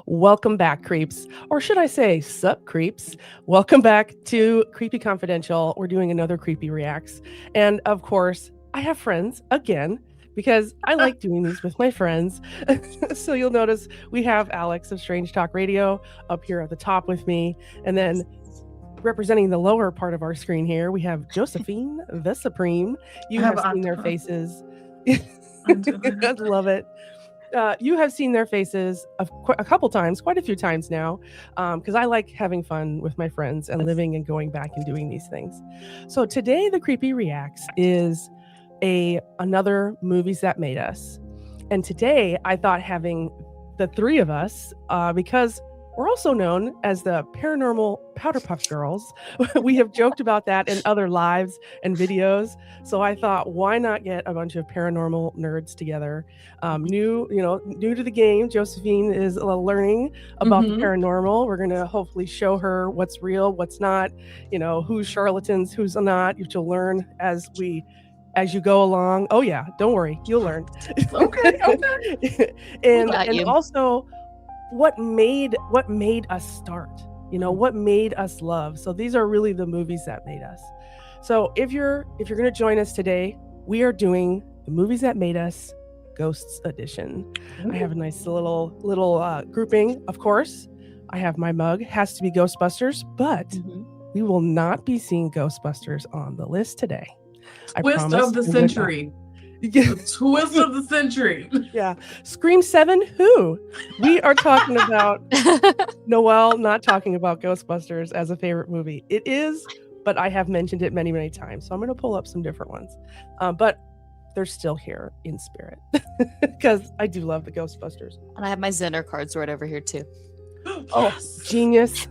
Welcome back, creeps. Or should I say, sup, creeps? Welcome back to Creepy Confidential. We're doing another Creepy Reacts. And of course, I have friends again because I like doing these with my friends. So you'll notice we have Alex of Strange Talk Radio up here at the top with me. And then representing the lower part of our screen here, we have Josephine, the Supreme. You have seen their faces. I love it. You have seen their faces a couple times, quite a few times now, because I like having fun with my friends and living and going back and doing these things. So today, the Creepy Reacts is another Movies That Made Us. And today, I thought having the three of us, because we're also known as the Paranormal Powder Puff Girls. We have joked about that in other lives and videos. So I thought, why not get a bunch of paranormal nerds together? New to the game. Josephine is learning about the paranormal. We're going to hopefully show her what's real, what's not, who's charlatans, who's not. You'll learn as you go along. Oh yeah, don't worry, you'll learn. Okay. and also what made us start, what made us love. So these are really the movies that made us. So if you're going to join us today, we are doing the Movies That Made Us Ghosts Edition. I have a nice little grouping. Of course, I have my mug. Has to be Ghostbusters, but we will not be seeing Ghostbusters on the list today. Twist of the century. The twist of the century. Yeah. Scream 7, who? We are talking about Noelle not talking about Ghostbusters as a favorite movie. It is, but I have mentioned it many, many times. So I'm going to pull up some different ones. But they're still here in spirit because I do love the Ghostbusters. And I have my Zender cards right over here too. Oh, genius.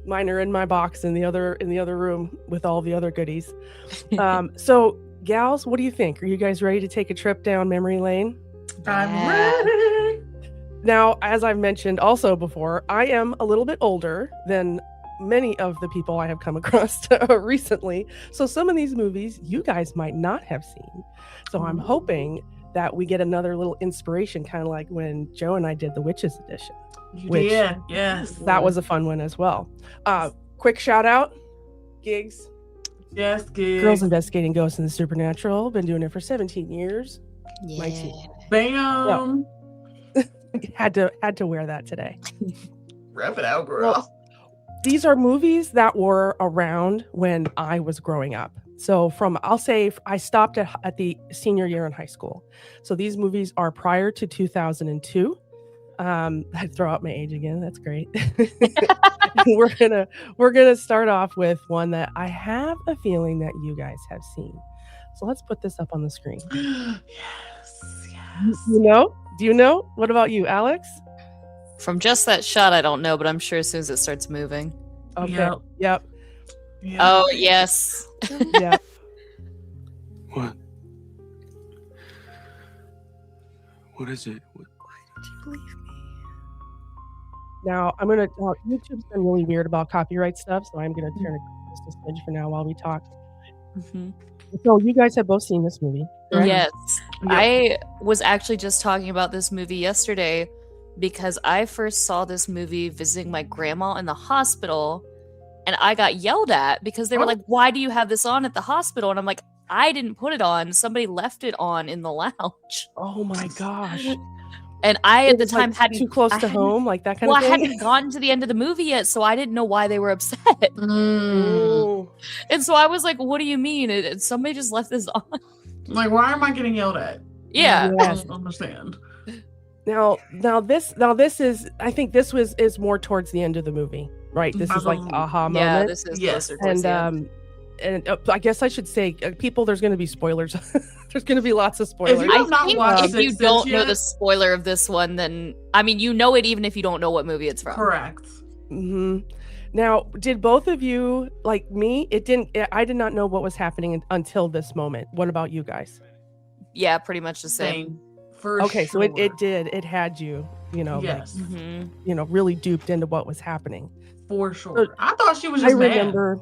Mine are in my box in the other room with all the other goodies. So gals, what do you think? Are you guys ready to take a trip down memory lane? I'm ready. Now, as I've mentioned also before, I am a little bit older than many of the people I have come across recently. So some of these movies you guys might not have seen. So I'm hoping that we get another little inspiration, kind of like when Joe and I did the Witches Edition. Yes. That was a fun one as well. Quick shout out, Gigs. Yes, Gigs. Girls Investigating Ghosts and the Supernatural. Been doing it for 17 years. Yeah. My team. Bam. Yep. had to wear that today. Wrap it out, girl. Well, these are movies that were around when I was growing up. So I'll say I stopped at the senior year in high school. So these movies are prior to 2002. I'd throw out my age again. That's great. We're gonna start off with one that I have a feeling that you guys have seen. So let's put this up on the screen. Yes. Do you know? What about you, Alex? From just that shot, I don't know, but I'm sure as soon as it starts moving. Okay. Yep. Oh yes. Yeah. What is it? Why did you leave me? Now YouTube's been really weird about copyright stuff, so I'm gonna turn it just a smidge for now while we talk. So you guys have both seen this movie, correct? Yes. I was actually just talking about this movie yesterday because I first saw this movie visiting my grandma in the hospital, and I got yelled at because they were like, "Why do you have this on at the hospital?" And I'm like, "I didn't put it on. Somebody left it on in the lounge." Oh my gosh. And I at the time hadn't too close to home, like that kind of thing. I hadn't gotten to the end of the movie yet, so I didn't know why they were upset. And so I was like, "What do you mean? Somebody just left this on?" Like, why am I getting yelled at? Yeah. I don't understand. Now this is, I think this is more towards the end of the movie, right? This is like the aha moment. Yeah, this is closer towards the end. And I guess I should say, people, there's going to be spoilers. There's going to be lots of spoilers. If you have not watched if you don't know the spoiler of this one, then I mean, you know it even if you don't know what movie it's from. Correct. Now, did both of you, like me? I did not know what was happening until this moment. What about you guys? Yeah, pretty much the same. Okay, so it had you, yes. like, really duped into what was happening. For sure. So, I thought she was just mad. Remember.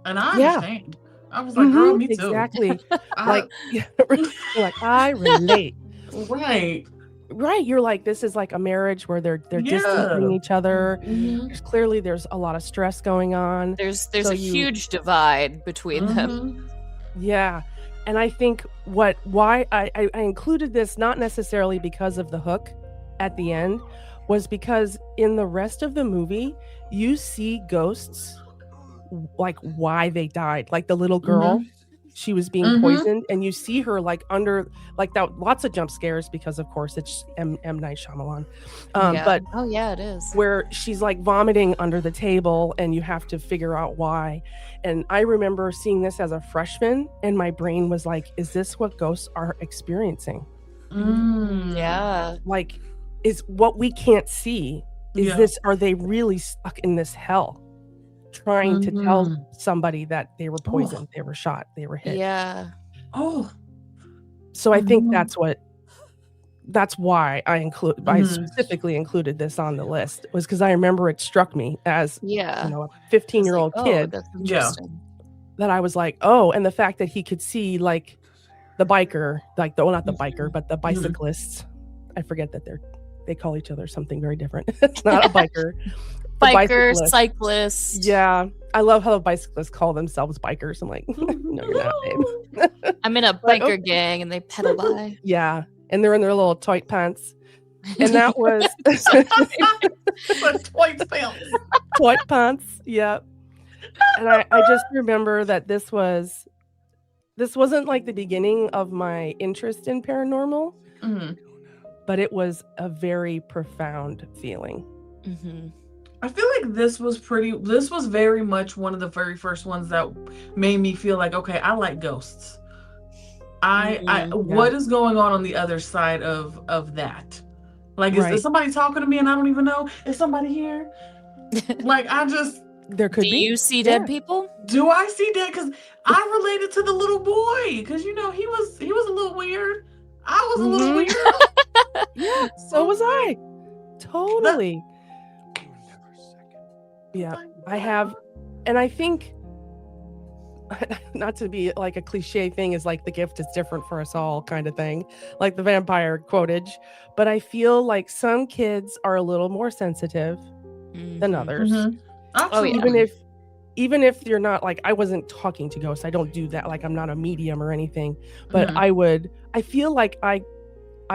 And I understand. I was like, girl, me too. Exactly. Like I relate. Right. right, you're like, this is like a marriage where they're distancing each other. There's a lot of stress going on. There's a huge divide between them. Yeah. And I think why I included this, not necessarily because of the hook at the end, was because in the rest of the movie, you see ghosts, like why they died. Like the little girl, she was being poisoned, and you see her like under, like that, lots of jump scares because of course it's M. Night Shyamalan. But it is. Where she's like vomiting under the table and you have to figure out why. And I remember seeing this as a freshman and my brain was like, is this what ghosts are experiencing? Yeah. Like, is what we can't see, are they really stuck in this hell? Trying to tell somebody that they were poisoned, they were shot, they were hit. Yeah. So I think that's why I specifically included this on the list, was because I remember it struck me as a 15-year-old kid. That's interesting. That I was like, oh, and the fact that he could see like the biker, like not the biker, but the bicyclists. I forget that they call each other something very different. It's not a biker. Biker, cyclist. Yeah. I love how the bicyclists call themselves bikers. I'm like, no, you're not, babe. I'm in a biker gang and they pedal by. Yeah. And they're in their little tight pants. And that was tight pants. Yeah. And I just remember that this wasn't like the beginning of my interest in paranormal, but it was a very profound feeling. I feel like this was very much one of the very first ones that made me feel like, okay, I like ghosts. What is going on the other side of that? Like, is there somebody talking to me and I don't even know? Is somebody here? Like, there could be. Do you see dead people? Do I see dead? Because I related to the little boy. Because he was a little weird. I was a little weird. Yeah, so was I. Totally. Yeah, I have, and I think, not to be like a cliche thing, is like the gift is different for us all kind of thing, like the vampire quotage, but I feel like some kids are a little more sensitive than others. Even if you're not, like, I wasn't talking to ghosts, I don't do that, like I'm not a medium or anything, but I feel like I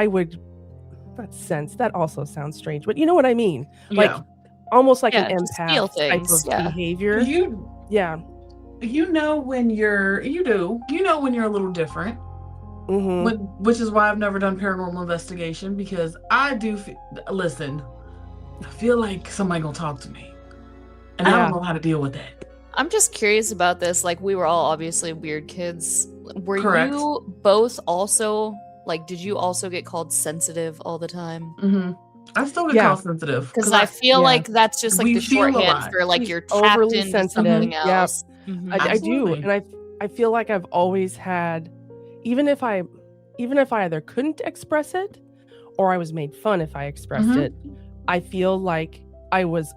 would not sense, that also sounds strange, but you know what I mean, like almost like an empath type of behavior. You know when you're a little different, which is why I've never done paranormal investigation, because I feel like somebody gonna talk to me and I don't know how to deal with that. I'm just curious about this. Like, we were all obviously weird kids. Were Correct. You both also, like, did you also get called sensitive all the time? I still get called sensitive because I feel like that's just like the shorthand for like you're tapped into something else. I do, and I feel like I've always had, even if I either couldn't express it or I was made fun if I expressed it, I feel like I was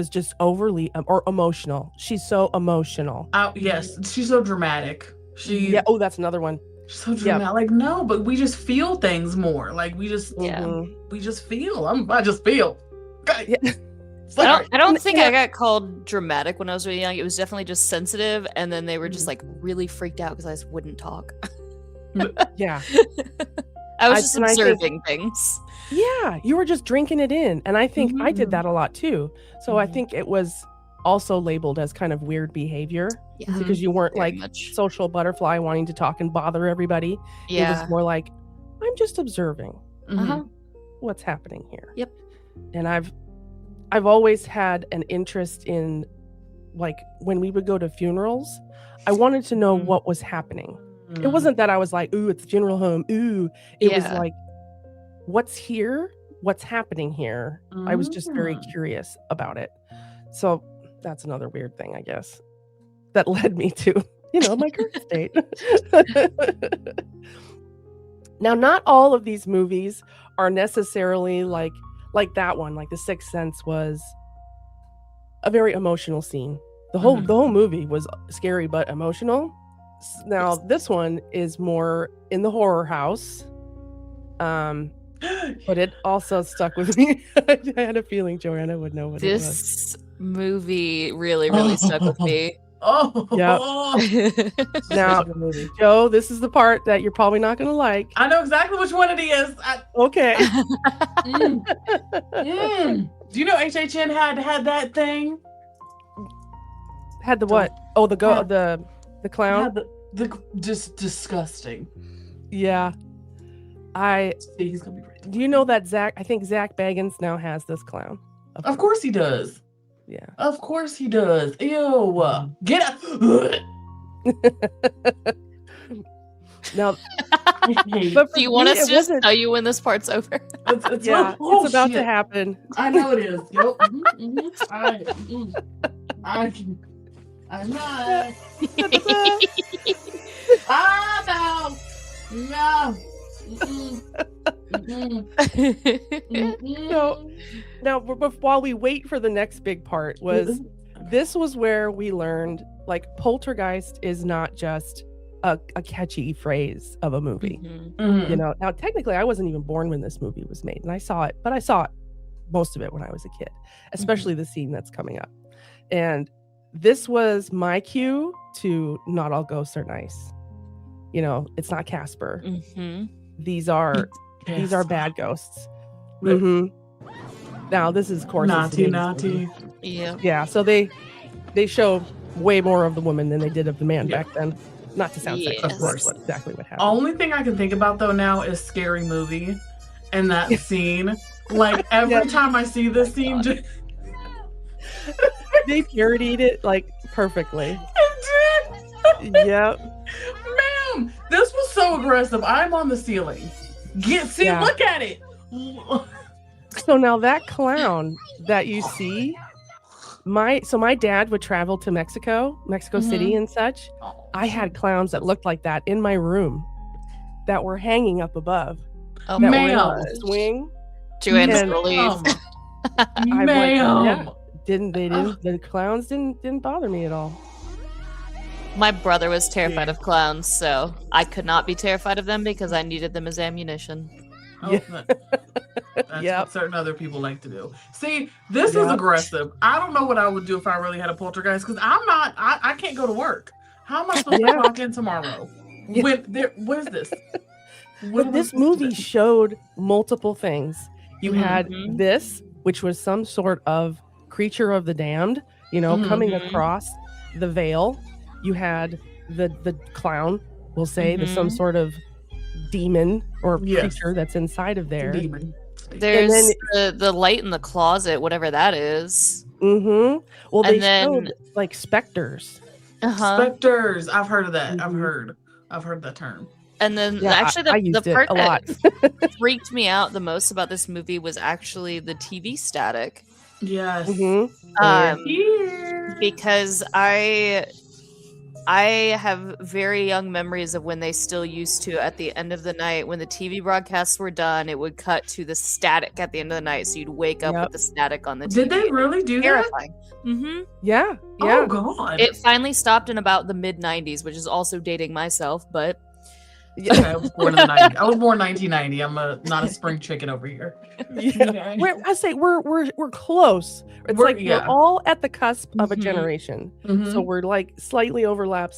just overly or emotional. She's so emotional. Yes, she's so dramatic. That's another one. So dramatic. Like, no, but we just feel things more. Like, we just feel. I just feel. Okay. I don't think I got called dramatic when I was really young. It was definitely just sensitive, and then they were just like really freaked out because I just wouldn't talk. Yeah. I was just observing things. Yeah, you were just drinking it in, and I think I did that a lot too. So I think it was also labeled as kind of weird behavior because you weren't like social butterfly wanting to talk and bother everybody. It was more like, I'm just observing what's happening here. Yep. And I've always had an interest in, like, when we would go to funerals, I wanted to know what was happening. It wasn't that I was like, ooh, it's a funeral home. Ooh, it was like, what's here? What's happening here? I was just very curious about it. So that's another weird thing, I guess, that led me to, my current state. Now, not all of these movies are necessarily like that one. Like The Sixth Sense was a very emotional scene. The whole movie was scary but emotional. Now this one is more in the horror house. but it also stuck with me. I had a feeling Joanna would know what it was. This movie really stuck with me. Oh, Now, such a good movie. Joe, this is the part that you're probably not going to like. I know exactly which one it is. Okay. Do you know HHN had that thing? Had the what? Oh, the clown. Had the just disgusting. Yeah. See, he's gonna be right. Do you know that I think Zach Baggins now has this clown. Of course he does. Yeah. Of course he does. Ew. Get out. Now, Do you want us to just tell you when this part's over? It's it's about to happen. I know it is. Yep. I'm not. No. So now, while we wait for the next big part, this was where we learned like poltergeist is not just a catchy phrase of a movie. You know, now technically I wasn't even born when this movie was made, and I saw it most of it when I was a kid, especially the scene that's coming up. And this was my cue to not all ghosts are nice. You know, it's not Casper. These are bad ghosts. Now this is, of course, naughty. Yeah. So they show way more of the woman than they did of the man back then. Not to sound sexist, of course, but exactly what happened. Only thing I can think about though now is Scary Movie, and that scene. Like every time I see this scene, they parodied it like perfectly. Yep. Ma'am, this was so aggressive. I'm on the ceiling. Look at it. So now that clown that you see, my dad would travel to Mexico City and such. I had clowns that looked like that in my room that were hanging up above. Oh, that ma'am. were in a swing. Joanne's relieved. Ma'am. The clowns didn't bother me at all. My brother was terrified of clowns, so I could not be terrified of them because I needed them as ammunition. That's what certain other people like to do. See, this is aggressive. I don't know what I would do if I really had a poltergeist, because I can't go to work. How am I supposed to clock in tomorrow? What is this? But this movie showed multiple things. You had this, which was some sort of creature of the damned, coming across the veil. You had the clown, we'll say, there's some sort of demon or creature that's inside of there. Demon. There's the light in the closet, whatever that is. Well, they showed like specters. Specters. I've heard of that. I've heard that term. And then actually the part that freaked me out the most about this movie was actually the TV static. Yes. Because I have very young memories of when they still used to, at the end of the night, when the TV broadcasts were done, it would cut to the static at the end of the night. So you'd wake up with the static on the TV. Did they really do Terrifying. that? Yeah. Oh, God. It finally stopped in about the mid-90s, which is also dating myself, but... Okay, I was born in the 90s. I was born 1990. I'm not a spring chicken over here. We're close. We're all at the cusp of a generation. So we're like slightly overlap,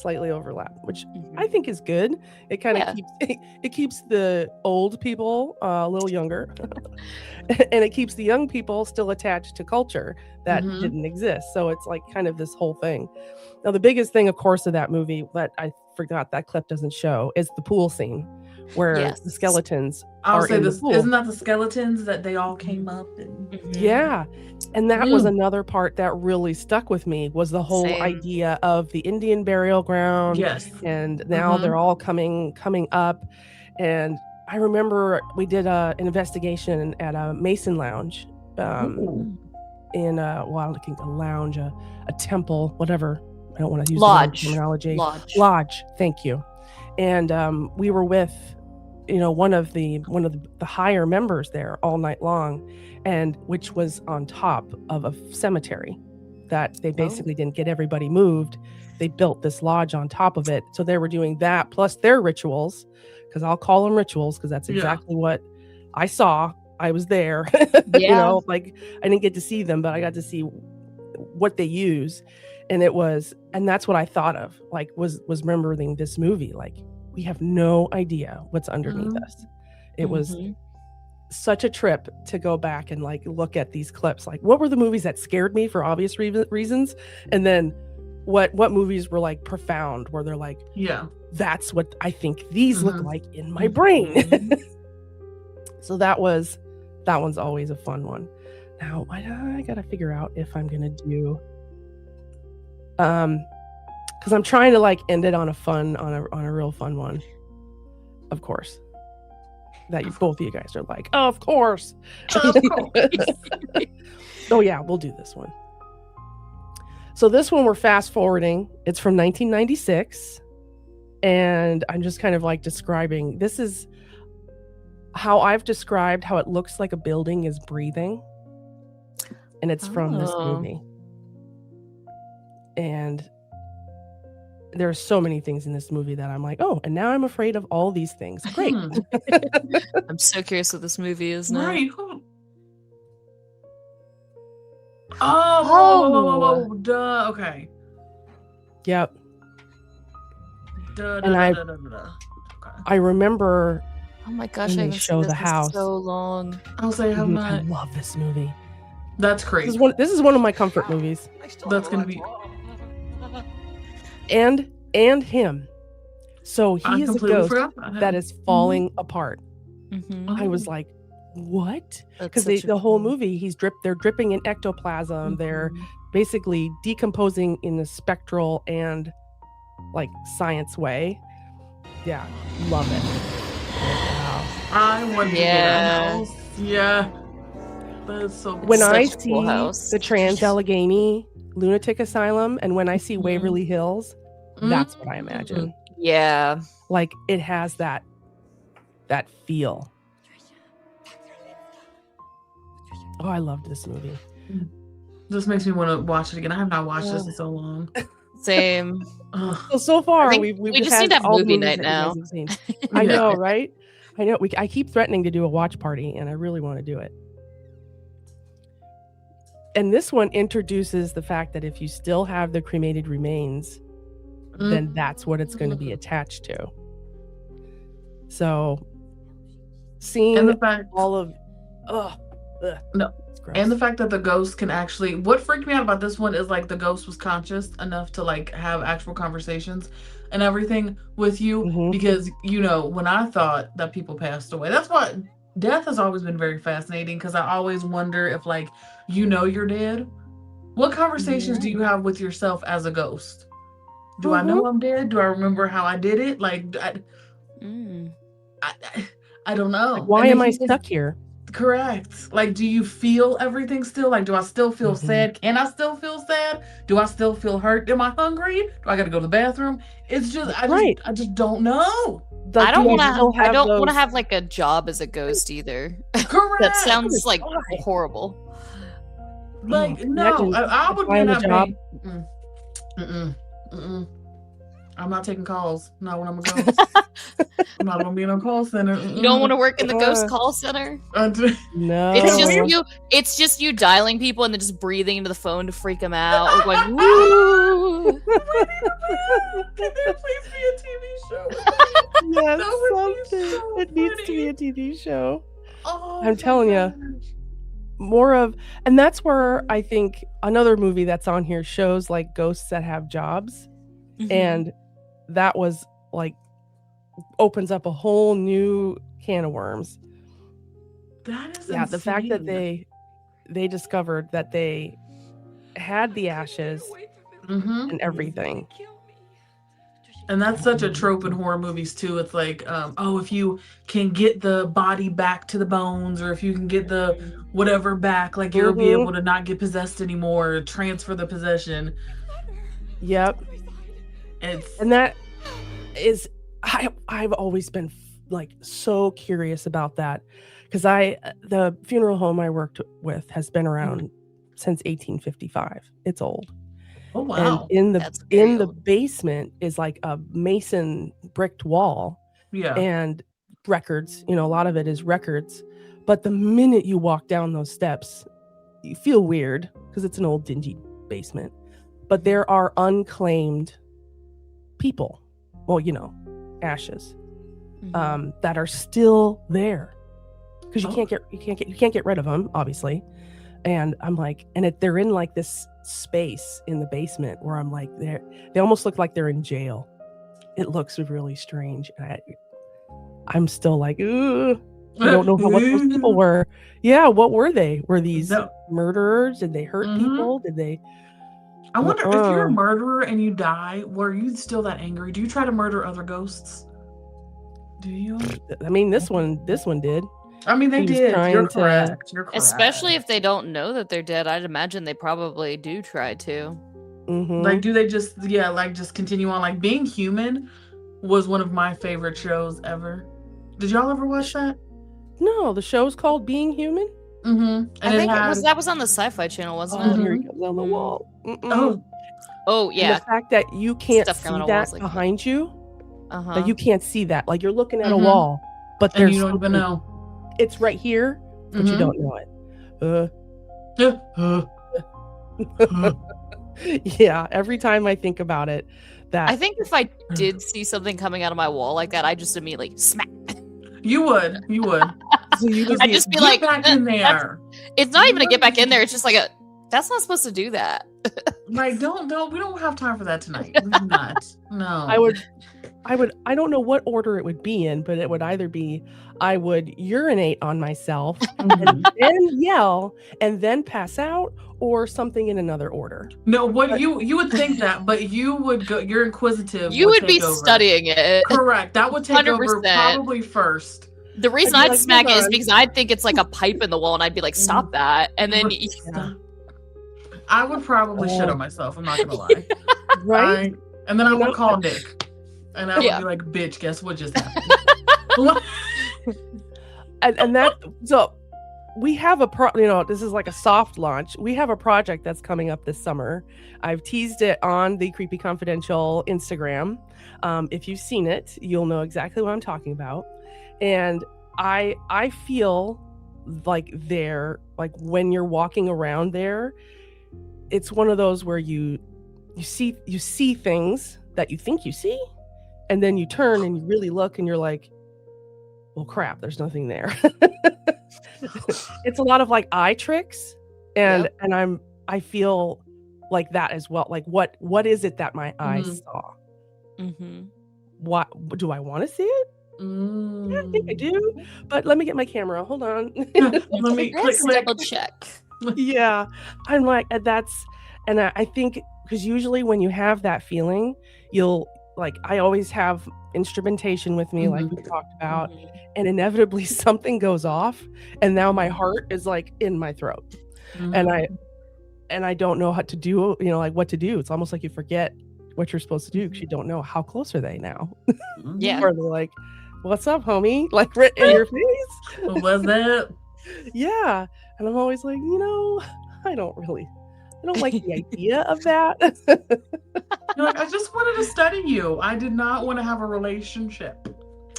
which I think is good. It kind of keeps the old people a little younger, and it keeps the young people still attached to culture that didn't exist. So it's like kind of this whole thing. Now, the biggest thing, of course, of that movie that I forgot that clip doesn't show is the pool scene where the skeletons are in the pool. Isn't that the skeletons that they all came up and and that was another part that really stuck with me, was the whole idea of the Indian burial ground. And now they're all coming up. And I remember we did an investigation at a Mason Lounge in a lounge, a temple, whatever. I don't want to use Lodge. The terminology. Lodge. Thank you. And we were with, one of the higher members there all night long, and which was on top of a cemetery that they basically didn't get everybody moved. They built this lodge on top of it, so they were doing that plus their rituals, because I'll call them rituals because that's exactly what I was there. Yeah. Like I didn't get to see them, but I got to see what they use. And that's what I thought of, like, was remembering this movie. Like, we have no idea what's underneath us. It was such a trip to go back and like look at these clips. Like, what were the movies that scared me for obvious reasons? And then what movies were like profound, where they're like, yeah, that's what I think these look like in my brain. So that one's always a fun one. Now I gotta figure out if I'm gonna do because I'm trying to like end it on a real fun one, of course, that both of you guys are like, oh, of course. Oh yeah, we'll do this one. So this one we're fast forwarding. It's from 1996, and I'm just kind of like describing, this is how I've described how it looks like a building is breathing, and it's from this movie. And there's so many things in this movie that I'm like, oh, and now I'm afraid of all these things. Great. I'm so curious what this movie is now. Right. Oh, duh. Okay. Yep. Duh, and I remember. Oh my gosh! I haven't seen this in so long. I'll say how much. I love this movie. That's crazy. This is one of my comfort movies. That's gonna be. And him. So he is a ghost that is falling apart. I was like, what? Because the whole movie, they're dripping in ectoplasm. They're basically decomposing in a spectral and like science way. Yeah, love it. Wow. I want to go to that house. Yeah. That is so cool. When I see the Trans-Allegheny Lunatic Asylum, and when I see Waverly Hills, that's what I imagine. Yeah, like it has that feel. Oh, I loved this movie. This makes me want to watch it again. I have not watched this in so long. Same. So far, we just need to have movie night now. I know, right? I know. I keep threatening to do a watch party, and I really want to do it. And this one introduces the fact that if you still have the cremated remains, then that's what it's going to be attached to. So, seeing and the fact, all of, and the fact that the ghost can actually, what freaked me out about this one is like the ghost was conscious enough to like have actual conversations and everything with you, because when I thought that people passed away, that's what death has always been very fascinating, because I always wonder if like you're dead, what conversations do you have with yourself as a ghost? Do I know I'm dead? Do I remember how I did it? Like I don't know. Like, why am I stuck here? Correct. Like, do you feel everything still? Like, do I still feel sad? Can I still feel sad? Do I still feel hurt? Am I hungry? Do I got to go to the bathroom? It's just, I just don't know. I don't want to have like a job as a ghost either. Correct. That sounds like horrible. Like, no, I would be in that job. I'm not taking calls. Not when I'm a ghost. I'm not gonna be in a call center. You don't want to work in the ghost call center? No. It's just you dialing people and then just breathing into the phone to freak them out. Or going, woo! Can there please be a TV show? Yes, something. It needs to be a TV show. Oh, I'm telling you. More of, and that's where I think another movie that's on here shows like ghosts that have jobs. And that was like opens up a whole new can of worms. That is the fact that they discovered that they had the ashes and everything. And that's such a trope in horror movies too. It's like, if you can get the body back to the bones, or if you can get the whatever back, like you'll be able to not get possessed anymore, or transfer the possession. Yep. And that is, I've always been like so curious about that, because the funeral home I worked with has been around since 1855. It's old. Oh wow! And in the basement is like a mason bricked wall. Yeah. And records. A lot of it is records. But the minute you walk down those steps, you feel weird because it's an old dingy basement. But there are unclaimed people, ashes, that are still there because you can't get rid of them, obviously. And I'm like, they're in like this space in the basement where I'm like, they almost look like they're in jail. It looks really strange. I'm still like, ooh, I don't know what those people were. Yeah, what were they? Were these murderers? Did they hurt people? Did they? I wonder if you're a murderer and you die, were you still that angry? Do you try to murder other ghosts? Do you? I mean, this one did. I mean, they did. You're correct. You're correct. Especially if they don't know that they're dead. I'd imagine they probably do try to. Mm-hmm. Like, do they just continue on? Like, Being Human was one of my favorite shows ever. Did y'all ever watch that? No, the show's called Being Human. Mm-hmm. I think that was on the Sci-Fi Channel, wasn't it? Here he comes on the wall. Oh yeah. And the fact that you can't Stuff see coming on that walls like behind you, Uh-huh. that you can't see that. Like you're looking at a wall, but And there's you don't even know. it's right here, but you don't know it. Yeah, every time I think about it, I think if I did see something coming out of my wall like that, I just immediately smack. You would. So you I'd just be Get like, back in there. It's not even a get back in there. It's just like that's not supposed to do that. Like, we don't have time for that tonight. We do not. No. I don't know what order it would be in, but it would either be I would urinate on myself and then yell and then pass out, or something in another order. No, you would think that, but you would go. You're inquisitive. You would be studying it. Correct. That would take 100%. over probably first. The reason I'd smack it is because I'd think it's like a pipe in the wall, and I'd be like, "Stop that!" And then I would probably shit on myself. I'm not gonna lie. Right? And then I would call Nick, and I would be like, "Bitch, guess what just happened?" and that so. We have this is like a soft launch. We have a project that's coming up this summer. I've teased it on the Creepy Confidential Instagram. If you've seen it, you'll know exactly what I'm talking about. And I feel like when you're walking around there, it's one of those where you see things that you think you see, and then you turn and you really look and you're like, well, crap, there's nothing there. It's a lot of like eye tricks, and I feel like that as well. Like what is it that my eyes saw? What do I want to see it? Yeah, I think I do, but let me get my camera. Hold on. Let me double check. Yeah, I'm like I think because usually when you have that feeling, I always have instrumentation with me, like we talked about, and inevitably something goes off, and now my heart is like in my throat, and I don't know what to do. What to do. It's almost like you forget what you're supposed to do because you don't know how close are they now. Yeah. Or they're like, "What's up, homie?" Like right in your face. What was that? Yeah, and I'm always like, I don't like the idea of that. You're like, I just wanted to study you. I did not want to have a relationship.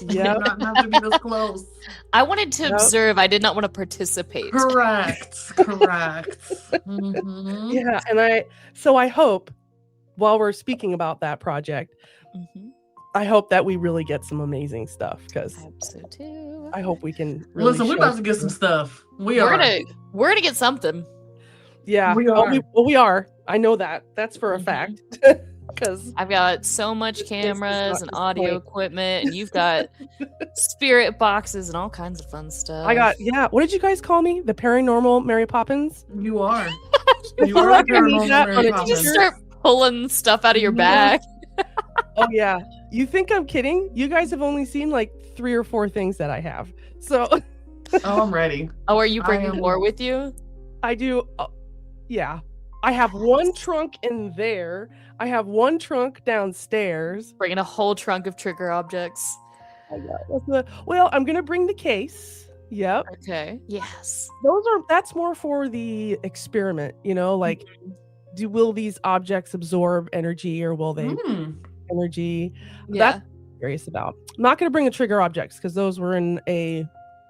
Yeah, did not have to be this close. I wanted to observe. I did not want to participate. Correct. Yeah, and I hope, while we're speaking about that project, I hope that we really get some amazing stuff, because I hope so too. I hope we can really listen. We're about to get some stuff. We're gonna get something. Yeah, we are. We are. I know that. That's for a fact. Because I've got so much cameras and audio equipment, and you've got spirit boxes and all kinds of fun stuff. What did you guys call me? The Paranormal Mary Poppins? You are. You are Paranormal Mary Poppins. You just start pulling stuff out of your bag. Oh yeah. You think I'm kidding? You guys have only seen like 3 or 4 things that I have. So Oh, I'm ready. Oh, are you bringing more with you? I do. Yeah. I have one trunk in there. I have one trunk downstairs. Bringing a whole trunk of trigger objects. Well, I'm going to bring the case. Yep. Okay. Yes. That's more for the experiment, like will these objects absorb energy, or will they energy? Yeah. curious about. I'm not going to bring the trigger objects because those were in a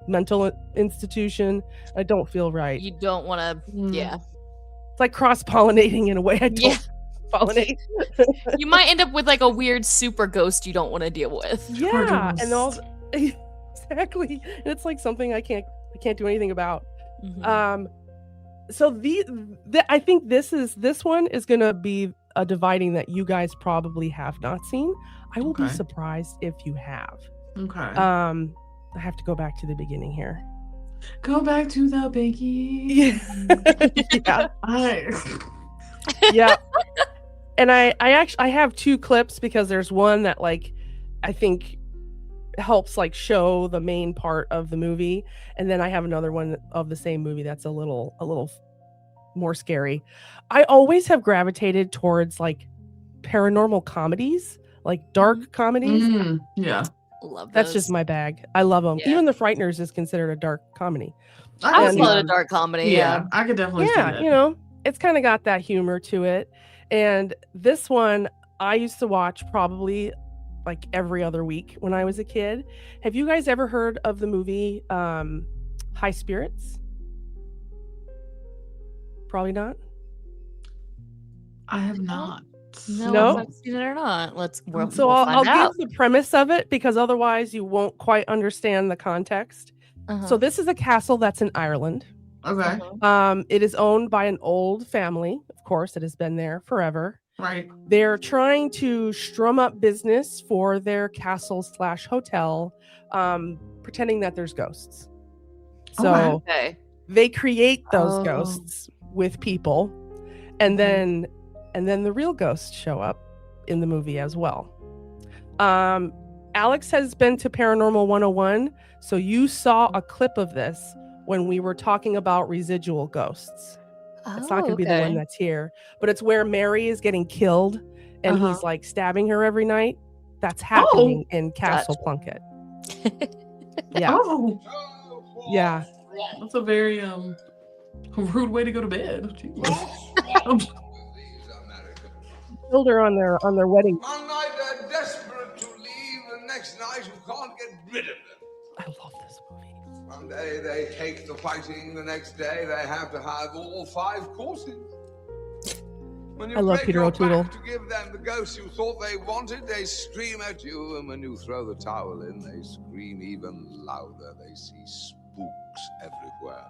mental institution. I don't feel right. You don't want to. Yeah. It's like cross-pollinating in a way I don't pollinate. You might end up with like a weird super ghost you don't want to deal with. Yeah, and all exactly. And it's like something I can't do anything about. So I think this one is going to be a dividing that you guys probably have not seen. I will be surprised if you have. Okay. I have to go back to the beginning here. Go back to the beginning. Yeah. Yeah. And I have 2 clips because there's one that like I think helps like show the main part of the movie, and then I have another one of the same movie that's a little more scary. I always have gravitated towards like paranormal comedies, like dark comedies. Yeah. Love those. That's just my bag. I love them. Yeah. Even The Frighteners is considered a dark comedy. I would call it a dark comedy. Yeah. I could definitely see that. You know, it's kind of got that humor to it. And this one I used to watch probably like every other week when I was a kid. Have you guys ever heard of the movie High Spirits? Probably not. I have not. No, if I've seen it or not. We'll I'll find out. give the premise of it because otherwise you won't quite understand the context. So this is a castle that's in Ireland. Okay. It is owned by an old family, of course. It has been there forever. Right. They're trying to strum up business for their castle/hotel, pretending that there's ghosts. So they create those ghosts with people, and then the real ghosts show up in the movie as well. Alex has been to Paranormal 101, so you saw a clip of this when we were talking about residual ghosts. It's not going to be the one that's here, but it's where Mary is getting killed and he's like stabbing her every night. That's happening in Castle Plunket. Yeah. Yeah. That's a very rude way to go to bed. Killed her on their wedding. One night they're desperate to leave, the next night you can't get rid of them. I love this movie. One day they take the fighting, the next day they have to have all 5 courses. When you I love break Peter your O'Toole. back to give them the ghost you thought they wanted, they scream at you, and when you throw the towel in, they scream even louder. They see spooks everywhere.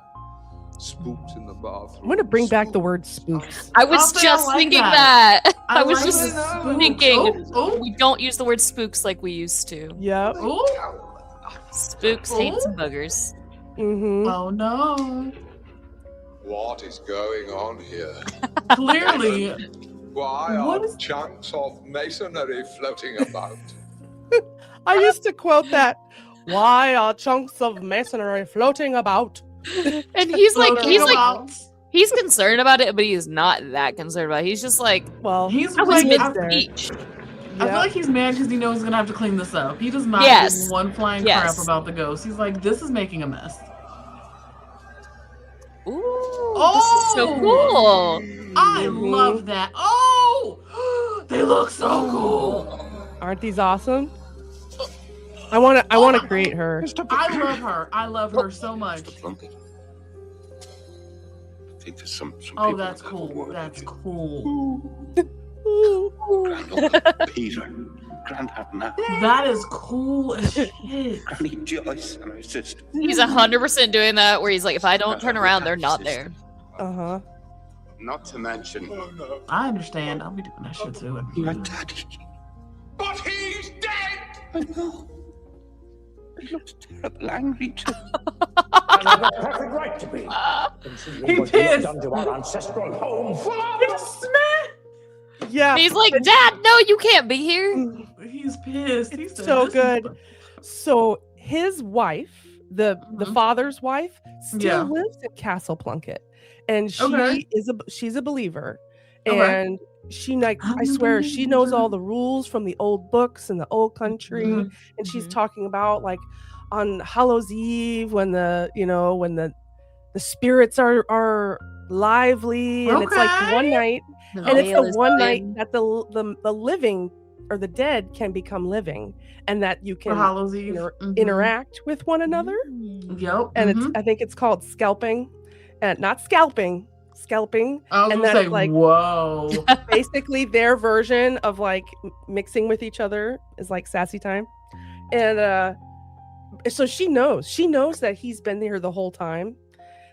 Spooks in the bathroom. I'm going to bring back the word spooks. I was just thinking that. I was like just thinking we don't use the word spooks like we used to. Yep. Spooks, saints, and buggers. Oh no. What is going on here? Clearly. Why are chunks of masonry floating about? I used to quote that. Why are chunks of masonry floating about? And he's concerned about it, but he's not that concerned about it. He's just like, well, he's I was like, mid-speech. I feel like he's mad because he knows he's gonna have to clean this up. He does not give one flying crap about the ghost. He's like, this is making a mess. Ooh, this is so cool. I love that. Oh, they look so cool. Aren't these awesome? I want to create her. I love her. I love her so much. I think there's some Oh, that's cool. That's cool. Granduncle Peter, Grandad Nat. That is cool as shit. Granny Joyce and her sister. He's 100% doing that where he's like, if I don't turn around, they're not there. Not to mention. I understand. I'll be doing that shit too. My daddy. But he's dead! I know. He looks terrible angry too. I have a perfect right to be. He pissed. Done to our ancestral home. Yeah. And he's like, Dad, no, you can't be here. He's pissed. He's so good. So his wife, the father's wife, still lives in Castle Plunket, and she's a believer, and she like I swear she knows all the rules from the old books and the old country, and she's talking about like on Hallows Eve when the spirits are lively, and it's like one night. And it's the one night that the living or the dead can become living, and that you For can Hallows Eve. interact with one another. Yep. And I think it's called scalping, and not scalping. I was and gonna say, that's like whoa. basically their version of like mixing with each other is like sassy time. And so she knows that he's been there the whole time.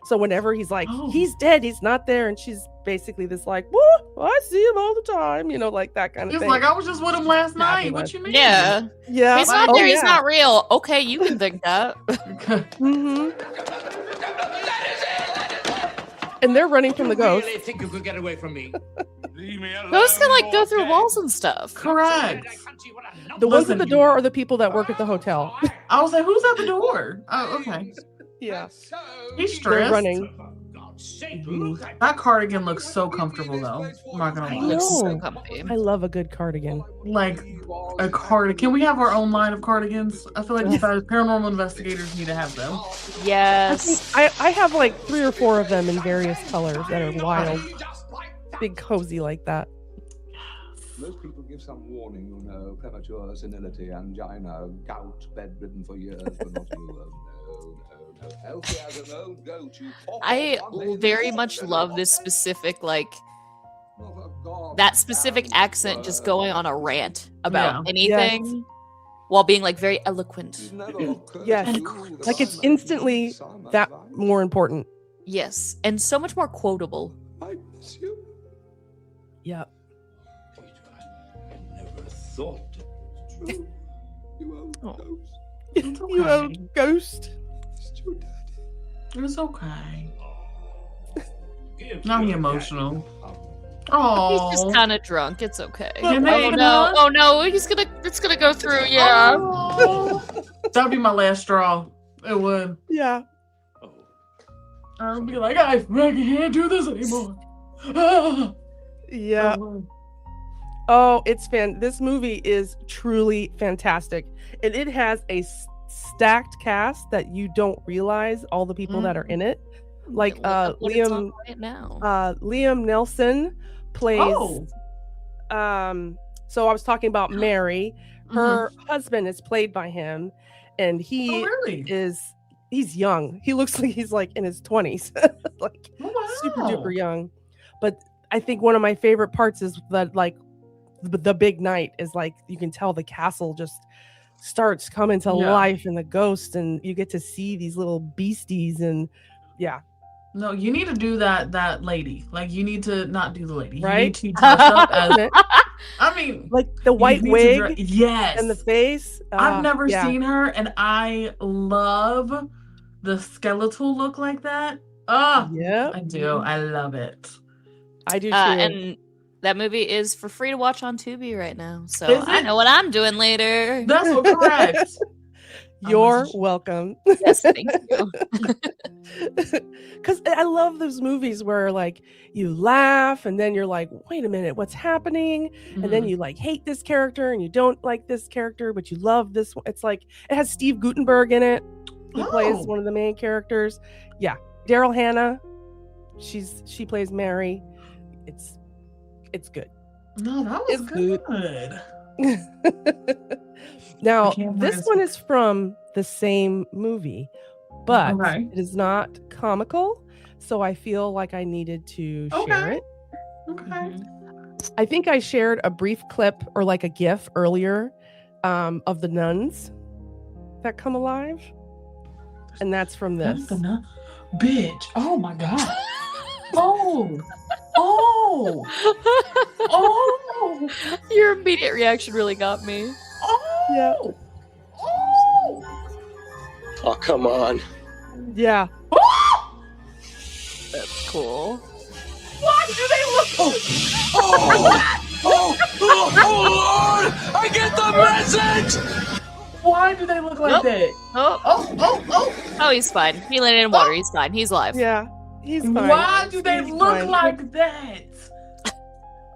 So whenever he's like, he's dead, he's not there, and she's basically this like, well, I see him all the time, like that kind of He's thing. like, I was just with him last night. What you mean? Yeah. Yeah. He's not there. He's not real. Okay, you can think that. And they're running from the ghost. Really think you could get away from me? Leave me alone. Ghosts can like go through walls and stuff. Correct. The ones at the door are the people that work at the hotel. I was like, who's at the door? Oh, okay. Yeah. He's They're stressed. running. That cardigan looks so comfortable, though. I'm not gonna lie. Looks so comfy. I love a good cardigan. Like a cardigan. Can we have our own line of cardigans? I feel like paranormal investigators need to have them. Yes. I have like 3 or 4 of them in various colors that are wild, big cozy like that. Most people give some warning, premature senility, angina, gout, bedridden for years, but not you. No. Healthy as an old goat, you I very much love this specific that specific accent just going on a rant about anything while being like very eloquent. Yes. Like it's instantly that more important. Yes. And so much more quotable. I miss you. Yeah. I never thought it was true. You old ghost. It's okay. You old ghost. It's your daddy. It's okay. Give Now your he emotional. daddy a hug. Oh. He's just kind of drunk. It's okay. Can they Oh come no. on? Oh no. It's gonna go through. Yeah. Oh. That'd be my last straw. It would. Yeah. I would be like, I can't do this anymore. Ah. Yeah. Oh, it's this movie is truly fantastic. And it has a stacked cast that you don't realize all the people that are in it. Like Liam right now. Liam Nelson plays so I was talking about Mary. Her husband is played by him, and he he's young. He looks like he's like in his 20s. Like super duper young. But I think one of my favorite parts is that like the big night is like you can tell the castle just starts coming to life and the ghost, and you get to see these little beasties. And no, you need to do that lady. Like you need to not do the lady. Right? You need to dress up as I mean, like the white wig yes, and the face. I've never seen her, and I love the skeletal look like that. Yeah, I do. I love it. I do too. And that movie is for free to watch on Tubi right now. So Is I it? know what I'm doing later. That's what correct. You're welcome. Yes, thank you. Because I love those movies where like you laugh and then you're like, wait a minute, what's happening? And then you like hate this character and you don't like this character, but you love this one. It's like it has Steve Guttenberg in it, who plays one of the main characters. Yeah, Daryl Hannah. She plays Mary. It's good. No, that was good. Now, this one is from the same movie, but it is not comical, so I feel like I needed to share it. Okay. I think I shared a brief clip or like a GIF earlier of the nuns that come alive, and that's from this. Bitch! Oh my god! Oh! Your immediate reaction really got me. Yeah. Oh, come on. Yeah. That's cool. Why do they look? Oh, Lord! I get the message! Why do they look like that? Oh, he's fine. He landed in water. He's fine. He's alive. Yeah. He's fine. Why do they He's look fine. like that?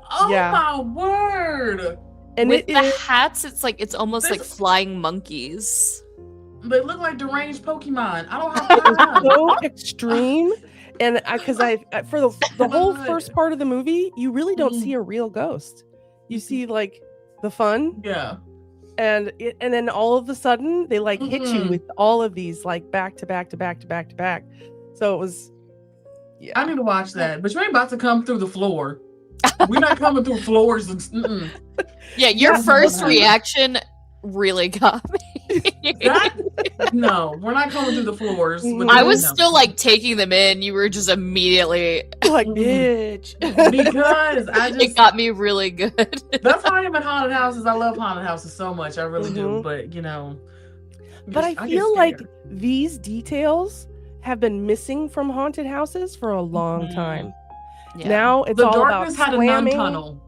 Oh my word! And with the hats, it's almost like flying monkeys. They look like deranged Pokemon. I don't have time. So extreme. And because for the whole first part of the movie, you really don't see a real ghost. You see like the fun. Yeah. And then all of a sudden they like hit you with all of these like back to back to back to back to back. So it was, I need to watch that. But you ain't about to come through the floor. We're not coming through floors. Yeah, your first reaction really got me. No, we're not coming through the floors. I was still like taking them in. You were just immediately like, bitch. Because it got me really good. That's how I am in haunted houses. I love haunted houses so much. I really do. But But I feel like these details have been missing from haunted houses for a long time. Yeah. Now it's the all darkness about had slamming. a nun tunnel.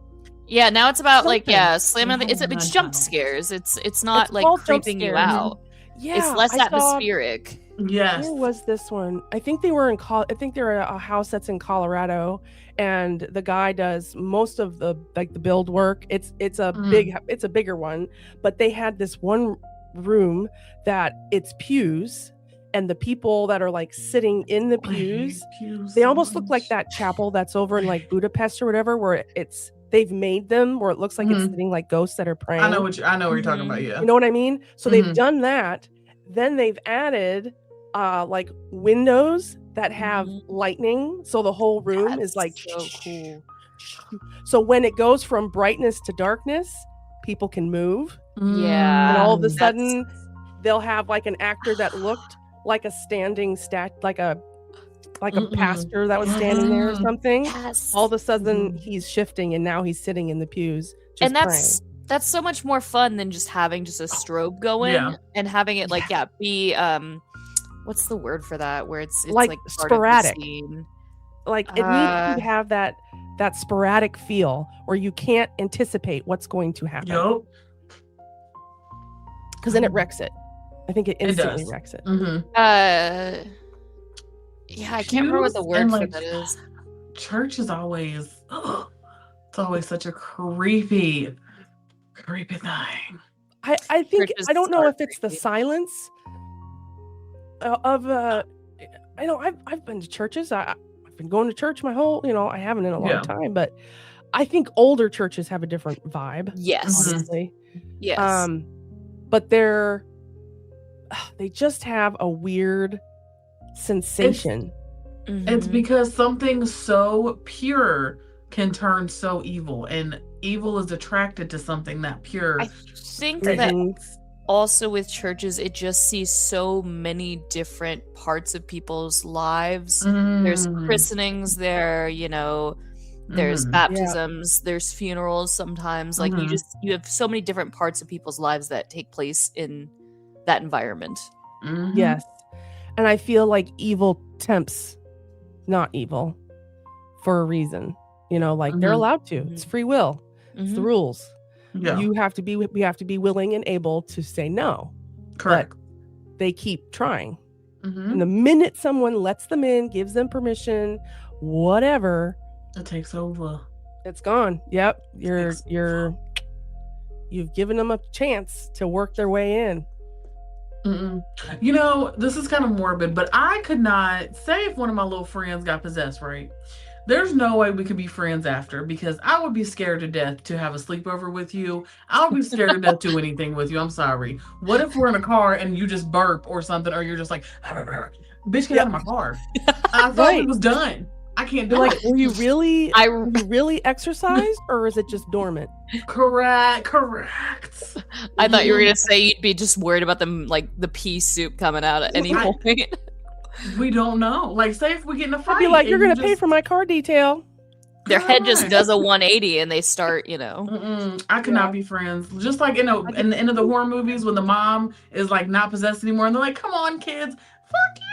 Yeah, now it's about like Something. slamming. It's jump scares. It's not It's like all jump creeping you scares. out. Yeah, It's less I saw- atmospheric. Yes. Where was this one? I think they were in I think they're a house that's in Colorado, and the guy does most of the build work. It's a bigger one, but they had this one room that it's pews, and the people that are like sitting in the pews, they almost look like that chapel that's over in like Budapest or whatever, where they've made them where it looks like it's sitting like ghosts that are praying. I know what you're talking about. Yeah. You know what I mean? So they've done that. Then they've added like windows that have lightning, so the whole room is like so cool. So when it goes from brightness to darkness, people can move. Yeah. And all of a sudden they'll have like an actor that looked like a standing like a pastor that was standing there or something. Yes. All of a sudden he's shifting and now he's sitting in the pews just And that's so much more fun than just having just a strobe going and having it like be what's the word for that, where it's like sporadic. Like it needs to have that sporadic feel where you can't anticipate what's going to happen. Yup. Because then it wrecks it. I think it instantly wrecks it. Yeah, I can't remember what the word for that is. Church is always it's always such a creepy thing. I think Churches I don't know are if it's the creepy. silence of I know I've been to churches. I've been going to church my whole, I haven't in a long time, but I think older churches have a different vibe. Yes. Honestly. Yes. But they just have a weird sensation. It's because something so pure can turn so evil, and evil is attracted to something that pure. I think that also with churches, it just sees so many different parts of people's lives. There's christenings there, there's baptisms, there's funerals sometimes. Like you have so many different parts of people's lives that take place in that environment. Yes. And I feel like evil tempts not evil for a reason. They're allowed to. It's free will. It's the rules. Yeah. We have to be willing and able to say no. Correct. But they keep trying. And the minute someone lets them in, gives them permission, whatever, it takes over. It's gone. Yep. You've given them a chance to work their way in. This is kind of morbid, but I could not say if one of my little friends got possessed, right? There's no way we could be friends after, because I would be scared to death to have a sleepover with you. I would be scared to death to do anything with you. I'm sorry. What if we're in a car and you just burp or something, or you're just like, bitch, get out of my car. I thought it was done. I can't do it. Were you really exercised, or is it just dormant? Correct. I thought you were gonna say you'd be just worried about them, like the pea soup coming out at any point. We don't know. Like, say if we get in a fight, I'd be like, you're gonna pay for my car detail. Their head just does a 180 and they start, I could not be friends. Just like in the end of the horror movies when the mom is like not possessed anymore, and they're like, "Come on, kids, fuck you."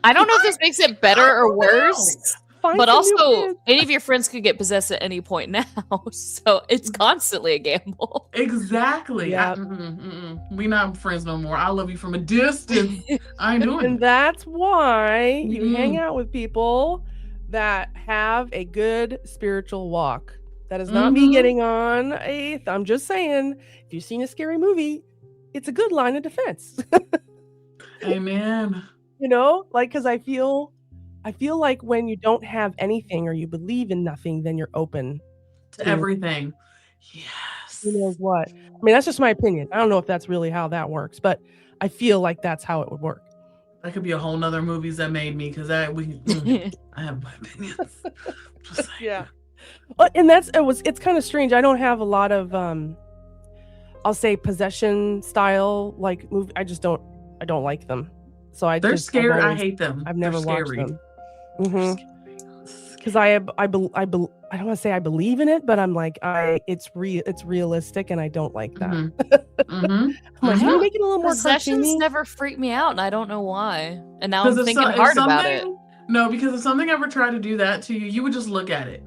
I don't know if this makes it better or worse. But also, any of your friends could get possessed at any point now, so it's constantly a gamble. Exactly. Yeah. We not friends no more. I love you from a distance. I ain't doing And it. that's why you hang out with people that have a good spiritual walk. That is not me getting on I'm just saying, if you've seen a scary movie, it's a good line of defense. Amen. Because I feel like when you don't have anything or you believe in nothing, then you're open To everything. Yes. who knows what. I mean, that's just my opinion. I don't know if that's really how that works, but I feel like that's how it would work. That could be a whole nother movies that made me because I have my opinions. Just saying. Yeah. Well, and it's kind of strange. I don't have a lot of I'll say possession style like movie. I don't like them. So They're scary. I hate them. I've never They're watched scary. them. Because I don't want to say I believe in it, but I'm like it's realistic, and I don't like that. I'm like, can you make it a little more Possessions cartoony? never freak me out, and I don't know why. And now I'm thinking hard about it. No, because if something ever tried to do that to you, you would just look at it.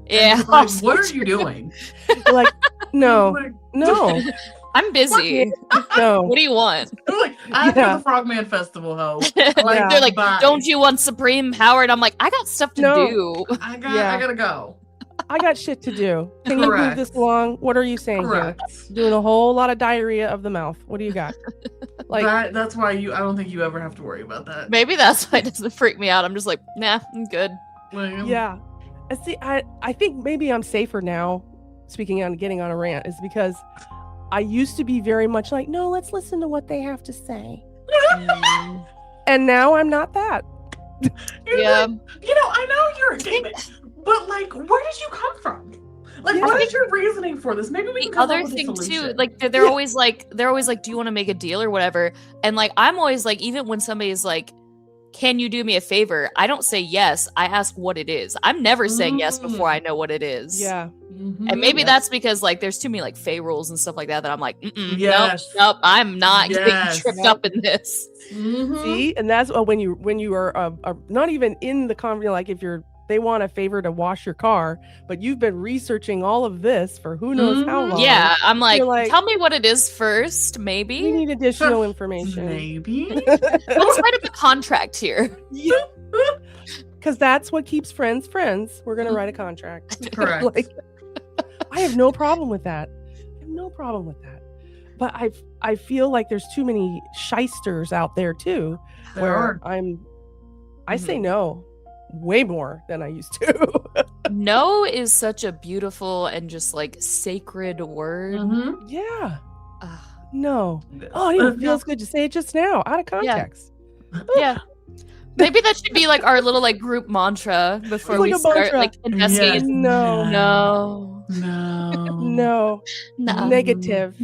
Yeah. Like, what are you doing? You're like, no, Like, no, I'm busy. no. What do you want? like, after the Frogman Festival, ho. Like, They're like, bye. don't you want Supreme Power? And I'm like, I got stuff to do. I gotta go. I got shit to do. Can you move this along? What are you saying here? Doing a whole lot of diarrhea of the mouth. What do you got? Like that's why I don't think you ever have to worry about that. Maybe that's why it doesn't freak me out. I'm just like, nah, I'm good. Yeah. See, I think maybe I'm safer now, speaking on getting on a rant, is because I used to be very much like, no, let's listen to what they have to say. And now I'm not that. Yeah. Like, I know you're a demon, but like, where did you come from? Like, what is your reasoning for this? Maybe we can come up with a thing solution. too, like they're always like, do you want to make a deal or whatever? And like, I'm always like, even when somebody's like, can you do me a favor? I don't say yes. I ask what it is. I'm never saying yes before I know what it is. Yeah. And maybe that's because like there's too many like Fey rules and stuff like that I'm like, nope, I'm not getting tripped up in this. See, and that's when you are not even in the conversation, like if they want a favor to wash your car, but you've been researching all of this for who knows how long. Yeah, I'm like, tell me what it is first, maybe. We need additional information. Maybe. Let's write up a contract here. Yeah. Because that's what keeps friends friends. We're gonna write a contract. Correct. Like, I have no problem with that. But I feel like there's too many shysters out there too. I say no way more than I used to. No is such a beautiful and just like sacred word. Yeah. No. Oh, it even feels good to say it just now, out of context. Yeah. Maybe that should be like our little like group mantra before we start like investigating. No. Negative.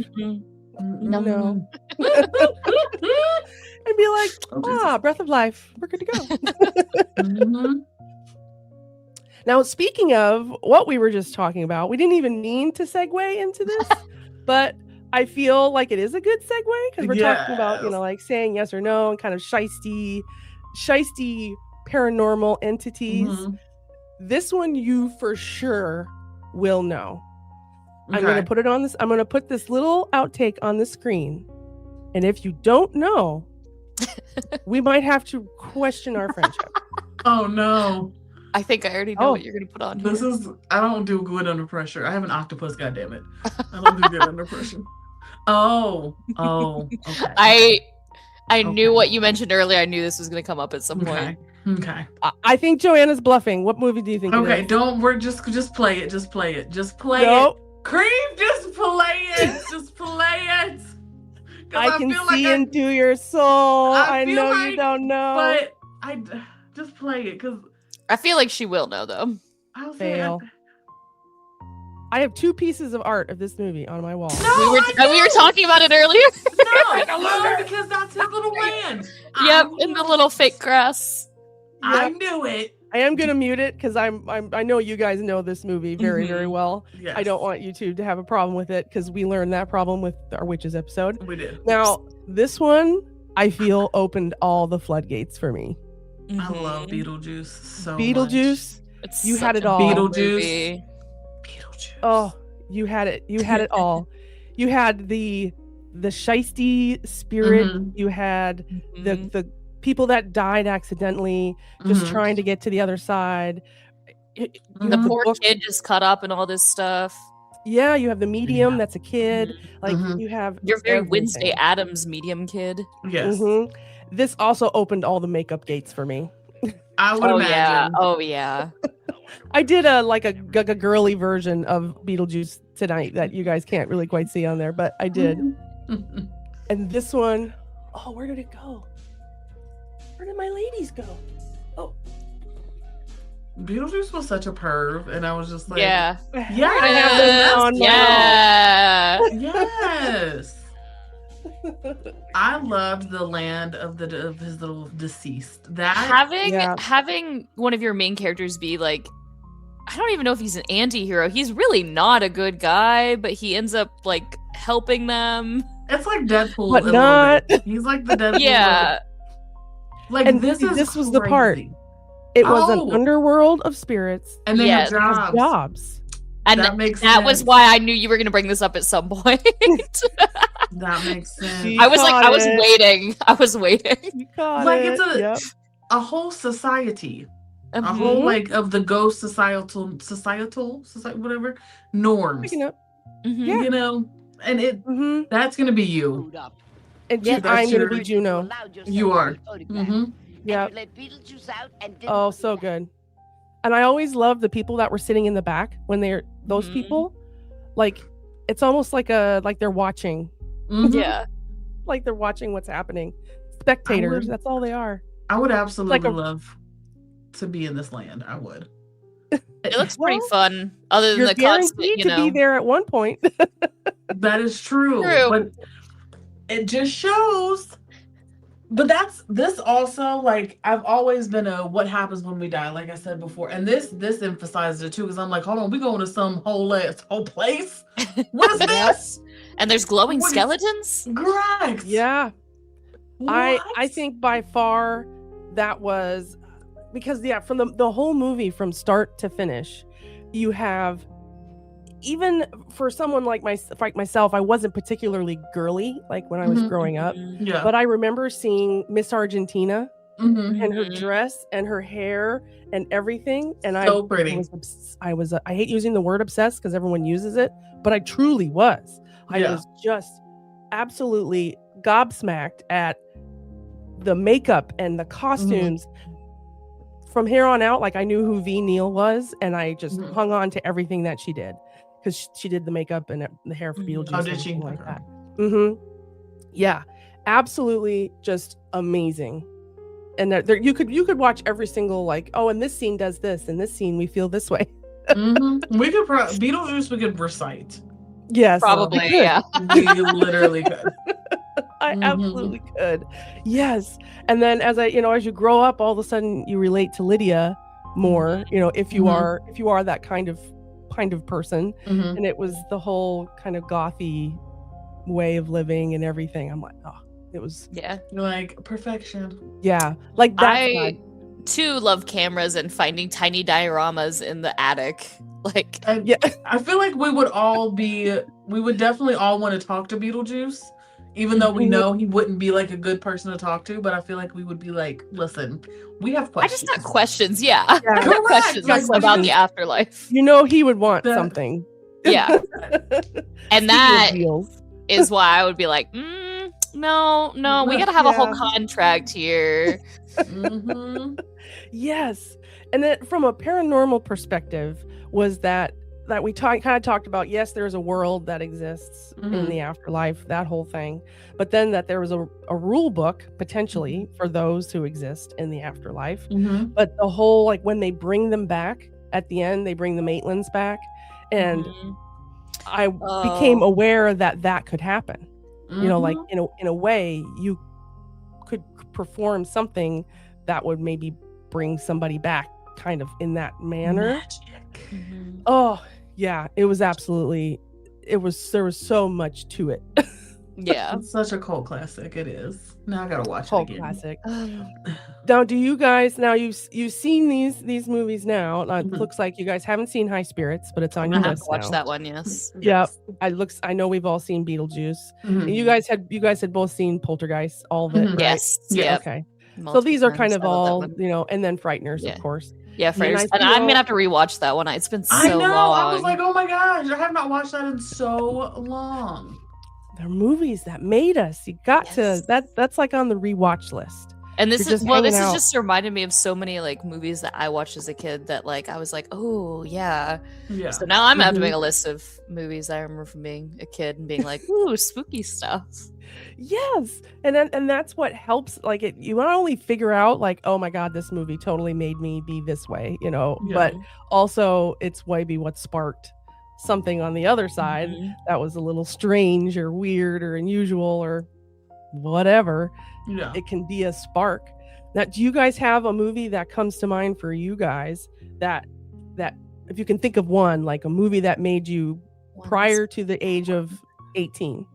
No. And be like, breath of life. We're good to go. Now, speaking of what we were just talking about, we didn't even mean to segue into this, but I feel like it is a good segue because we're talking about, like saying yes or no and kind of shisty paranormal entities. This one you for sure will know. Okay. I'm going to put it on this. I'm going to put this little outtake on the screen. And if you don't know, we might have to question our friendship. Oh no. I think I already know what you're going to put on here. I don't do good under pressure. I have an octopus, goddammit. I don't do good under pressure. Oh, okay. I knew what you mentioned earlier. I knew this was going to come up at some point. Okay. I think Joanna's bluffing. What movie do you think? Okay, we're just play it. Just play it. Creep, just play it. Just play it. I can see into your soul. I know you don't know. But I just play it because I feel like she will know though. I'll fail. I have 2 pieces of art of this movie on my wall. No, we were talking about it earlier. No, because that's his little land. Yep, in the little fake grass. I knew it. I am gonna mute it because I know you guys know this movie very very well. Yes. I don't want you to have a problem with it because we learned that problem with our witches episode. We did. Now this one I feel opened all the floodgates for me. I love Beetlejuice so Beetlejuice. much. You had it all. Beetlejuice. Oh, you had it. You had it all. You had the shisty spirit. You had the people that died accidentally, just trying to get to the other side. The poor kid just cut up and all this stuff. Yeah, you have the medium that's a kid. Like you have your very Wednesday Addams medium kid. Yes. This also opened all the makeup gates for me. I would imagine. Oh yeah. I did a girly version of Beetlejuice tonight that you guys can't really quite see on there, but I did. And this one, oh, where did it go? Where did my ladies go? Oh, Beetlejuice was such a perv, and I was just like, Yeah. yeah, I have this on my Yeah. yes. I loved the land of his little deceased. That Having one of your main characters be like, I don't even know if he's an anti-hero. He's really not a good guy, but he ends up like helping them. it's like Deadpool, But a little not- bit. He's like the Deadpool. Yeah. Like And this was the part. crazy. it was Oh. an underworld of spirits. And they Yes. have Has jobs. jobs. And That makes that was sense. why I knew you were going to bring this up at some point. That makes sense. She- I was like, caught I was it. waiting. I was waiting. You got Like, it. it's a- Yep. A whole society, a Mhm. whole like of the ghost societal whatever norms. Picking up. Mhm. Yeah. You know, and Mm-hmm. that's gonna be you. Screwed up. And Yeah, I'm that's gonna your- be Juno. You are. Mm-hmm. Yeah. Let Beetlejuice out and didn't Oh, look so back. good. And I always love the people that were sitting in the back when they're those Mhm. people. Like it's almost like they're watching. Mhm. Yeah. Like they're watching what's happening. Spectators. would- That's all they are. I would absolutely Like a- love to be in this land. I would. It looks pretty Well, fun, other than You're the constant, guaranteed you to know. be there at one point. That is true. True. But it just shows. But this also, like, I've always been a what happens when we die, like I said before. And this emphasizes it too, because I'm like, hold on, we going to some whole place. What is this? And there's glowing What is- skeletons. Correct. Yeah. I What? think by far that was because from the whole movie from start to finish, you have even for someone like myself, I wasn't particularly girly like when I was Mhm. growing up, Mhm. Yeah. but I remember seeing Miss Argentina Mhm. and her Mhm. dress and her hair and everything, and So pretty. I hate using the word obsessed because everyone uses it, but I truly was. I Yeah. was just absolutely gobsmacked at the makeup and the costumes. From here on out, like I knew who V. Neal was, and I just Mhm. hung on to everything that she did because she did the makeup and the hair for Mhm. Beetlejuice. Oh, and did she? everything like Okay. that. Mm-hmm. Yeah, absolutely, just amazing. And there you could watch every single like, oh, and this scene does this, and this scene we feel this way. Mhm. We could Beetlejuice. We could recite. Yes, Probably, we could. yeah. We literally could. I Mhm. absolutely could. Yes. And then as as you grow up, all of a sudden you relate to Lydia more, if you Mhm. are that kind of person. Mhm. And it was the whole kind of gothy way of living and everything. I'm like, oh, it was, Yeah. You're like perfection. yeah. Like that. I too love cameras and finding tiny dioramas in the attic. Like, And Yeah. I feel like we would definitely all want to talk to Beetlejuice, even though we Mhm. know he wouldn't be like a good person to talk to. But I feel like we would be like, listen, we have I questions. just got questions. Yeah. Yeah. I got Correct, questions like, about questions. the afterlife. He would want That- something. Yeah. And that Deals. is why I would be like, no, we gotta have a whole Yeah. contract here. Mhm. Yes. And then from a paranormal perspective was that we kind of talked about, yes, there's a world that exists in Mhm. the afterlife, that whole thing. But then that there was a rule book potentially for those who exist in the afterlife. Mhm. But the whole, like when they bring them back at the end, they bring the Maitlands back. And Mhm. I became Oh. aware that could happen. Like Mhm. in a way you could perform something that would maybe bring somebody back kind of in that manner. Magic. Mhm. Oh yeah, it was absolutely, there was so much to it. Yeah. It's such a cult classic. It is. Now I gotta watch Cult it again. classic. Now, do you guys, now you've seen these movies now, it Mhm. looks like you guys haven't seen High Spirits, but it's on I your have list to watch now. that one, yes. Yep. I know we've all seen Beetlejuice. Mhm. And you guys had both seen Poltergeist, all of it, Mhm. right? Yes. Yeah. Yep. Okay. So Multiple these are kind times. of I love that all, one. and then Frighteners, Yeah. of course. Yeah, And I first. And I'm feel- gonna have to rewatch that one. It's been so I know. long. I was like, oh my gosh, I have not watched that in so long. They're movies that made us. You got Yes. to, that's like on the rewatch list. And this You're is just well, this hanging has out. just reminded me of so many like movies that I watched as a kid that like I was like, oh yeah. Yeah. So now I'm gonna have to Mhm. make a list of movies I remember from being a kid and being like, ooh, spooky stuff. Yes, and that's what helps. Like it, you not only figure out like, oh my god, this movie totally made me be this way, you know, but also it's maybe what sparked something on the other side Mhm. that was a little strange or weird or unusual or whatever. Yeah. It can be a spark. Now, do you guys have a movie that comes to mind for you guys that if you can think of one, like a movie that made you prior to the age of 18?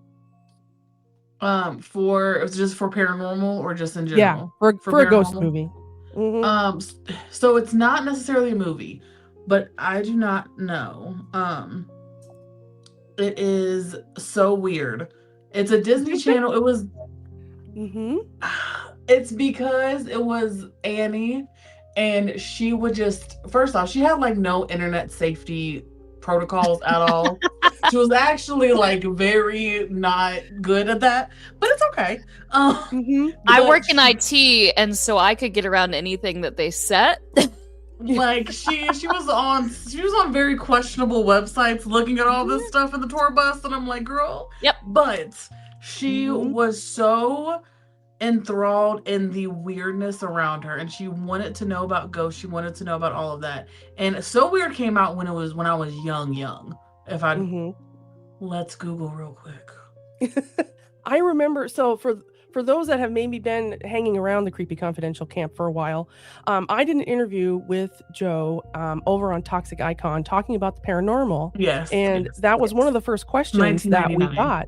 For just for paranormal or just in Yeah, general? for a ghost paranormal? movie. Mhm. So it's not necessarily a movie, but I do not know. It is so weird. It's a Disney Channel. It was. It's because it was Annie, and she would just first off, she had like no internet safety protocols at all. She was actually like very not good at that, but it's okay. I but work in IT, and so I could get around anything that they set. like she was on very questionable websites looking at all this stuff in the tour bus, and I'm like, girl. Yep. But she was so enthralled in the weirdness around her, and she wanted to know about ghosts. She wanted to know about all of that. And So Weird came out when I was young. If I let's Google real quick. I remember. So for those that have maybe been hanging around the Creepy Confidential camp for a while, I did an interview with Joe over on Toxic Icon talking about the paranormal. Yes. And that was one of the first questions that we got.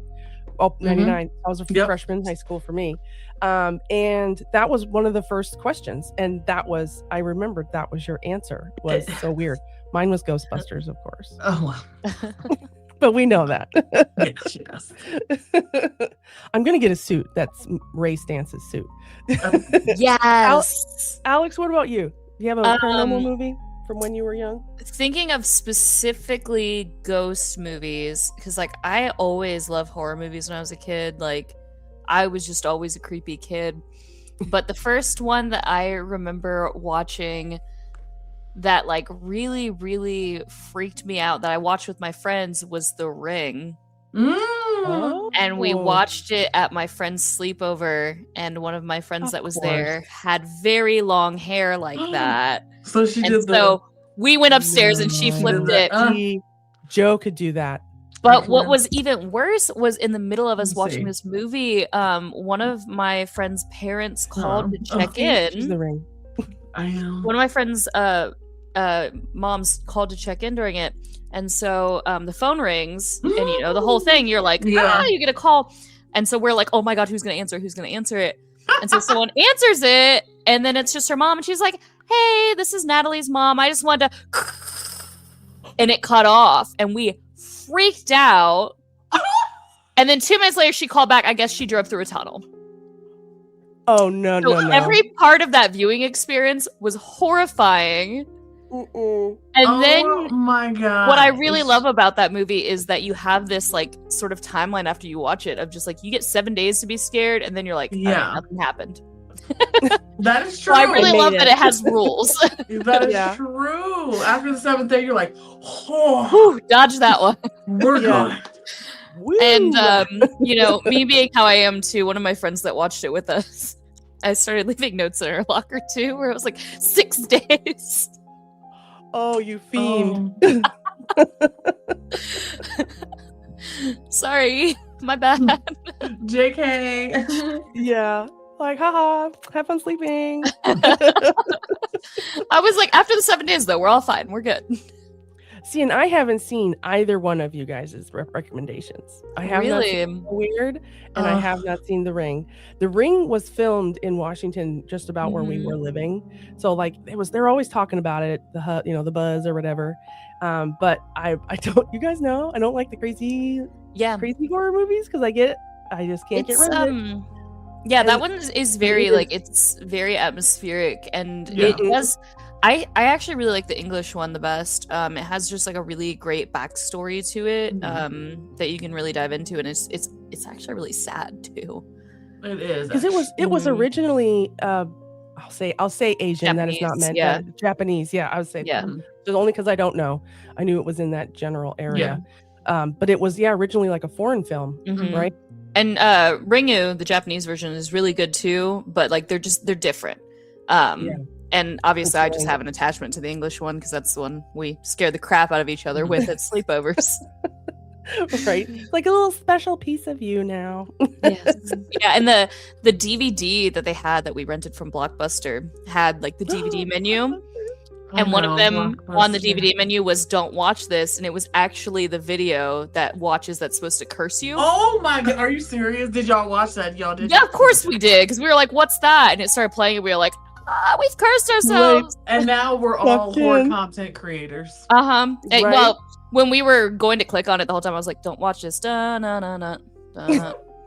Oh, 99. I was a freshman in high school for me. And that was one of the first questions. And that was, I remembered that was your answer. Was So weird. Mine was Ghostbusters, of course. Oh, but we know that. yes. I'm going to get a suit. That's Ray Stance's suit. Yes. Alex, what about you? Do you have a paranormal movie from when you were young? Thinking of specifically ghost movies, because like I always loved horror movies when I was a kid. Like I was just always a creepy kid. But the first one that I remember watching that like really, really freaked me out that I watched with my friends was The Ring. And we watched it at my friend's sleepover, and one of my friends that was there had very long hair like that. So she did so we went upstairs and she flipped it. Joe could do that. But what was even worse was in the middle of us watching this movie, one of my friend's parents called to check in. The Ring. I know. One of my friends' moms called to check in during it. And so the phone rings, and you know the whole thing. You're like, you get a call, and so we're like, oh my god, who's gonna answer? Who's gonna answer it? And so someone answers it, and then it's just her mom, and she's like, hey, this is Natalie's mom. I just wanted to, and it cut off, and we freaked out. And then 2 minutes later, she called back. I guess she drove through a tunnel. Oh no, so every part of that viewing experience was horrifying. And then my god, what I really love about that movie is that you have this like sort of timeline after you watch it of just like you get 7 days to be scared, and then you're like, nothing happened. That is true. So I really love that it has rules. That is true. After the 7th day, you're like, oh, dodge that one. We're good. And you know, me being how I am too, one of my friends that watched it with us, I started leaving notes in her locker too, where it was like 6 days. Oh, you fiend. Sorry, my bad. JK. Yeah. Like, haha, have fun sleeping. I was like, after the 7 days though, we're all fine. We're good. See, and I haven't seen either one of you guys' recommendations. I have not seen Weird, and I have not seen The Ring. The Ring was filmed in Washington, just about where we were living. So, like, they're always talking about it, the buzz or whatever. But I don't. You guys know I don't like the crazy horror movies because I just can't get rid of it. Yeah, and that one is very it's very atmospheric, and it does. I actually really like the English one the best. It has just like a really great backstory to it that you can really dive into, and it's actually really sad too. It is because it was originally I'll say Asian. That is not Japanese, meant yeah. Japanese. Yeah, I would say Yeah. just only because I don't know. I knew it was in that general area. But it was originally like a foreign film, Mhm. right? And Ringu, the Japanese version, is really good too, but like they're different. And obviously I just have an attachment to the English one because that's the one we scare the crap out of each other with at sleepovers. Right, like a little special piece of you now. Yes. Yeah, and the DVD that they had that we rented from Blockbuster had like the DVD menu. And one of them on the DVD menu was "Don't watch this," and it was actually the video that watches that's supposed to curse you. Oh my god, are you serious? Did y'all watch that? Y'all did? Yeah, of course we did, because we were like, "What's that?" And it started playing, and we were like, "We've cursed ourselves." Right. And now we're all horror content creators. Right? Well, when we were going to click on it the whole time, I was like, "Don't watch this."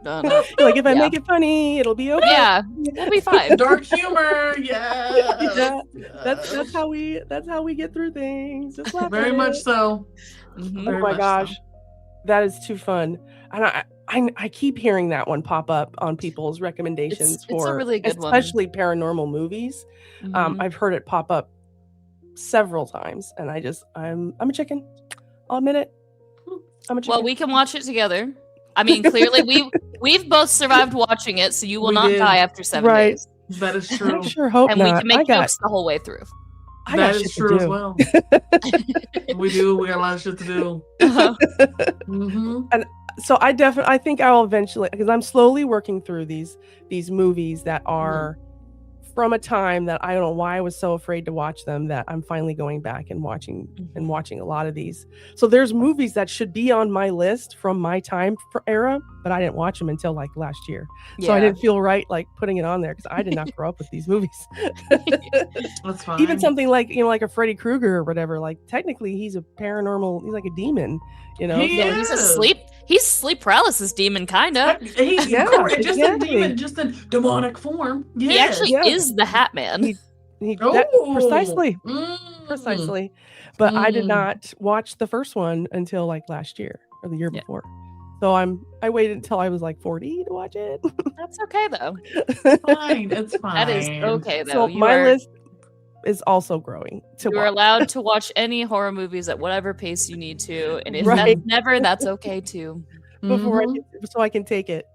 Like if I make it funny, it'll be okay. Yeah, we'll be fine. Dark humor, yeah. That's how we get through things. Just laugh Very at much it. so. Oh my gosh, that is too fun. And I keep hearing that one pop up on people's recommendations It's a really good one. especially paranormal movies. I've heard it pop up several times, and I'm a chicken. I'll admit it. I'm a chicken. Well, we can watch it together. I mean, clearly we've both survived watching it, so you will not die after 7 days. That is true. I sure hope and not. we can make jokes the whole way through. That is true as well. We do. We got a lot of shit to do. And so I think I'll eventually, because I'm slowly working through these movies that are from a time that I don't know why I was so afraid to watch them, that I'm finally going back and watching a lot of these. So there's movies that should be on my list from my time era, but I didn't watch them until like last year. So I didn't feel right like putting it on there because I did not grow up with these movies. That's fine. Even something like, like a Freddy Krueger or whatever, like technically he's a paranormal, he's like a demon, He's sleep paralysis demon, kind of. He's just a demon, just in demonic form. Yeah. He actually is the Hat Man. Precisely. But I did not watch the first one until like last year or the year before. So I waited until I was like 40 to watch it. That's okay though. Fine, it's fine. That is okay though. So my list is also growing. You're allowed to watch any horror movies at whatever pace you need to, and if that's never, that's okay too. So I can take it.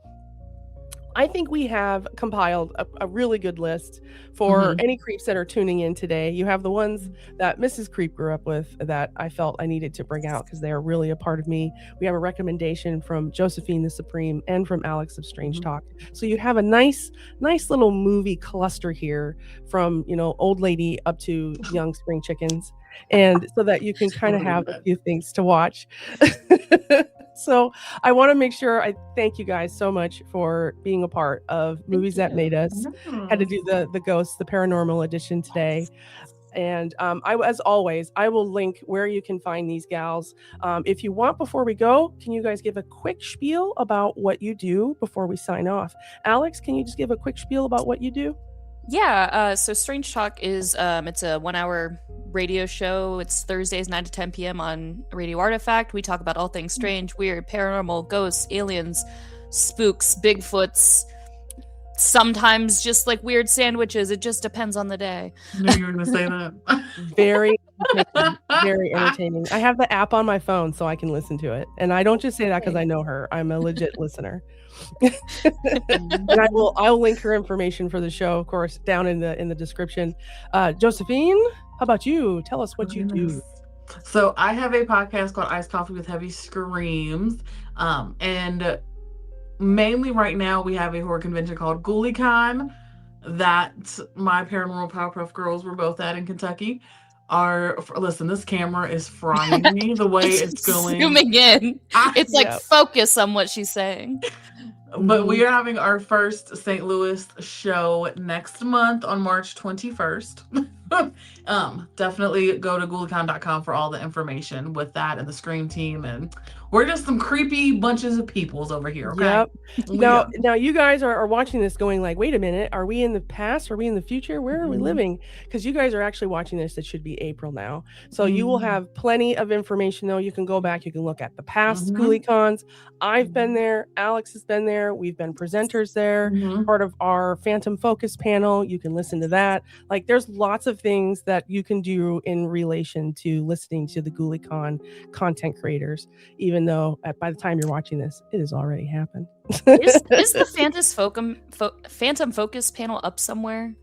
I think we have compiled a really good list for any creeps that are tuning in today. You have the ones that Mrs. Creep grew up with that I felt I needed to bring out because they are really a part of me. We have a recommendation from Josephine the Supreme and from Alex of Strange Talk. So you have a nice little movie cluster here from, old lady up to young spring chickens. And so that you can kind of have a few things to watch. So I want to make sure I thank you guys so much for being a part of Movies That Made Us. Had to do the ghosts, the paranormal edition today. And as always, I will link where you can find these gals. If you want, before we go, can you guys give a quick spiel about what you do before we sign off? Alex, can you just give a quick spiel about what you do? Yeah, so Strange Talk is it's a 1-hour radio show. It's Thursdays 9 to 10 p.m. on Radio Artifact. We talk about all things strange, weird, paranormal, ghosts, aliens, spooks, Bigfoots, sometimes just like weird sandwiches. It just depends on the day. I knew you were going to say that. Very entertaining. I have the app on my phone so I can listen to it. And I don't just say that because I know her. I'm a legit listener. And I'll link her information for the show, of course, down in the description. Josephine, how about you? Tell us what you do. So I have a podcast called Iced Coffee with Heavy Screams. And mainly right now we have a horror convention called GhoulieCon that my Paranormal Powerpuff Girls were both at in Kentucky. Listen, this camera is frying me the way it's going. Zooming in. It's like focus on what she's saying. But we are having our first St. Louis show next month on March 21st. Definitely go to ghoulicon.com for all the information with that and the Scream team. And we're just some creepy bunches of peoples over here. Okay. Yep. Now you guys are watching this going like, wait a minute, are we in the past? Are we in the future? Where are we living? Because you guys are actually watching this. It should be April now. So you will have plenty of information though. You can go back, you can look at the past Ghoulicons. I've been there, Alex has been there, we've been presenters there, part of our Phantom Focus panel. You can listen to that. Like there's lots of things that you can do in relation to listening to the Ghoulicon content creators, even though by the time you're watching this, it has already happened. is the Phantom Focus panel up somewhere?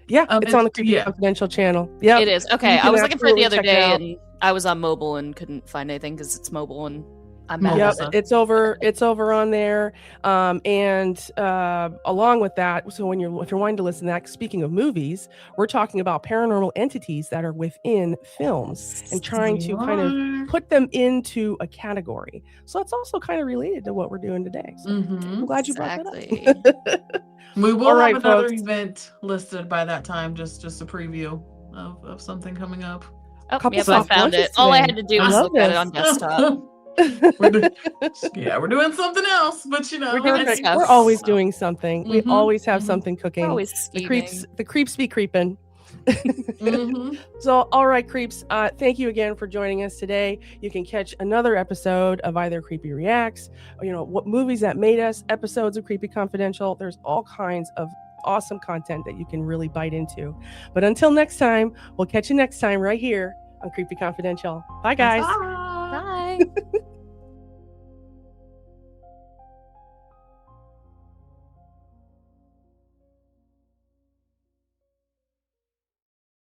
Yeah, it's on the Creepy Confidential channel. Yeah, it is. Okay, I was looking for it the other day, and I was on mobile and couldn't find anything because it's mobile, and I'm mad. Yep, it's over on there. And along with that, so if you're wanting to listen to that, speaking of movies, we're talking about paranormal entities that are within films and trying to kind of put them into a category. So that's also kind of related to what we're doing today. So I'm glad you brought that up. We will have another event listed by that time, just a preview of something coming up. Oh, yep, I found it. All I had to do was look at it on desktop. We're doing something else, but we're always doing something. We always have something cooking. Always the creeps be creeping. So, all right, creeps. Thank you again for joining us today. You can catch another episode of either Creepy Reacts, or, what movies that made us, episodes of Creepy Confidential. There's all kinds of awesome content that you can really bite into. But until next time, we'll catch you next time right here on Creepy Confidential. Bye, guys. Bye.